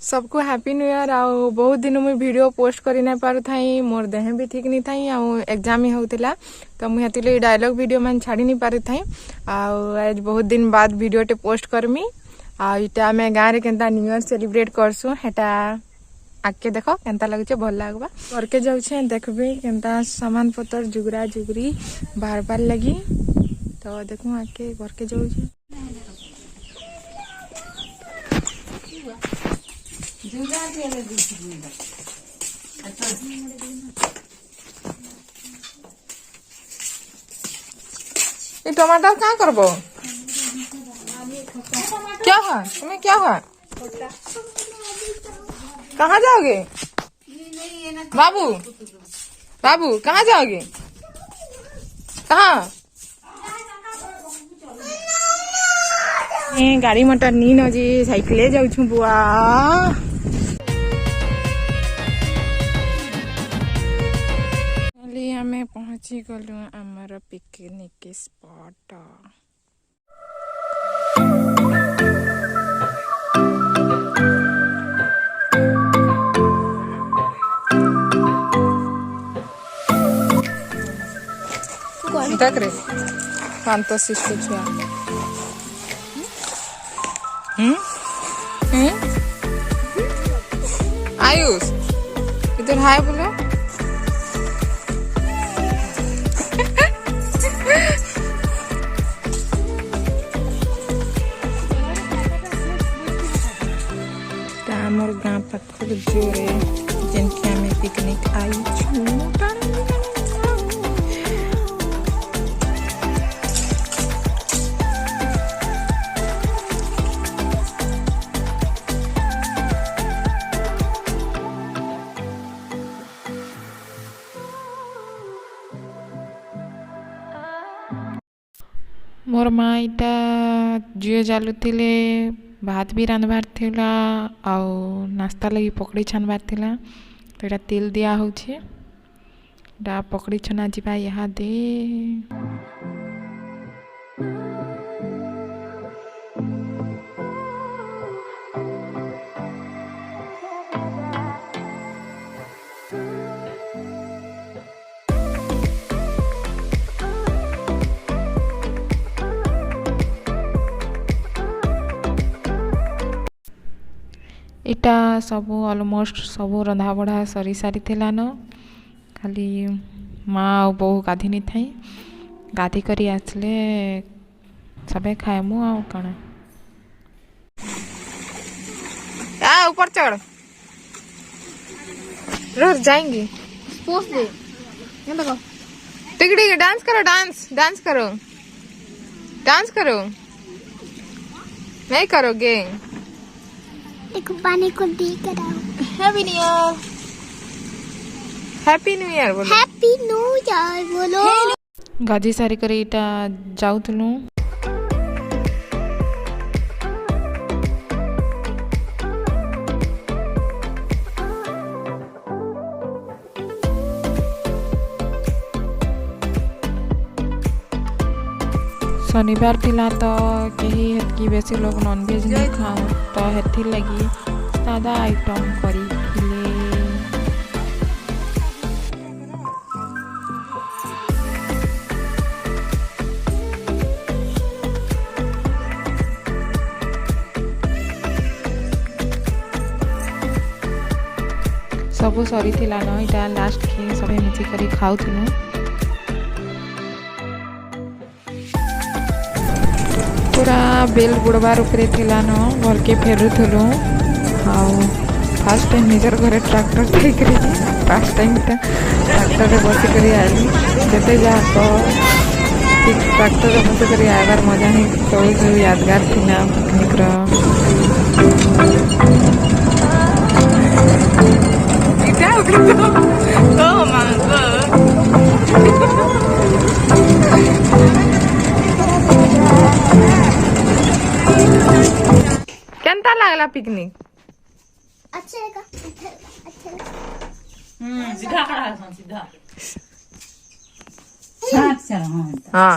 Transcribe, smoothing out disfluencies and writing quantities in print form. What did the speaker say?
सबको happy new year. आउ बहुत दिन मुझे वीडियो पोस्ट करी नहीं पार थाई, मोर देह भी ठीक नहीं थाई, आउ एग्जाम ही होतिला तो मुझे हेतिले डायलॉग वीडियो मैंने छाड़ी नहीं पारी थाई। आउ आज बहुत दिन बाद वीडियो टे पोस्ट करमी। आ इटा आम गाँव में केनता न्यू ईयर सेलिब्रेट करसु हेटा आगे देख केनता लगुचे भल लगवा। घर के जाऊे देखबे केनता सामान पतर जुगरा जुगरी बार बार लगी तो देखू आगे घर के जाऊे। ये टमाटर कहाँ करबो? क्या हुआ तुम्हें, क्या हुआ? कहाँ जाओगे बाबू? बाबू कहाँ जाओगे? कहाँ? गाड़ी मोटर नी न जी, साइकिल जाऊँ बुआ। आमे पहुंची गलु आमर पिकनिक स्पॉट। देख रे शांत शिष्ट छुआ। आयुष इधर हाय बोलो। मोर गाँ पाखर जोरे जिनके आम पिकनिक आई मोर माँ इटा जुए जालुले भात भी रांधबार थिला आउ नाश्ता लगी पकड़ी छानबार थिला तो यहाँ तेल दिया होछे पकड़ी छना जीवा यहाँ दे। इटा सबू ऑलमोस्ट सबू रंधा बढ़ा सरी सारी थिलान, खाली माँ और बहु गाधी नहीं थाई। गाधी करी आसले सबे खाएमु आ कण। आ ऊपर चढ़ रोज जाएंगे पोस्ट दे। ये देखो टिकड़ी डांस करो, डांस डांस करो, डांस करो। नहीं करोगे? देखो पानी को दी कराओ। Happy new year, happy new year बोलो, हैप्पी न्यू ईयर बोलो। गाधी सारी करे इटा जाउथलु। शनिवार थिला तो कहीं हेतकी बेसी लोग नॉनवेज नहीं खाओ तो हेथि लगी सादा आइटम करी थिले। सबू सरी थिला न इटा लास्ट के सबे मिसी करी खाउथनु। पूरा बेल बुड़बार उपरे थिला न घर के फेरुथलु। आउ फास्ट टाइम निजर घरे ट्रैक्टर थी करी फास्ट टाइम ट्रैक्टर रे बसी करी आली जते जा तो ट्रैक्टर रे बसी करी आबार मजा ही सब यादगार थिना पिकनिक रो। इटा तो मांगो केनता लागला पिकनिक? अच्छा लगा, अच्छा सीधा खड़ा है, सीधा हाँ।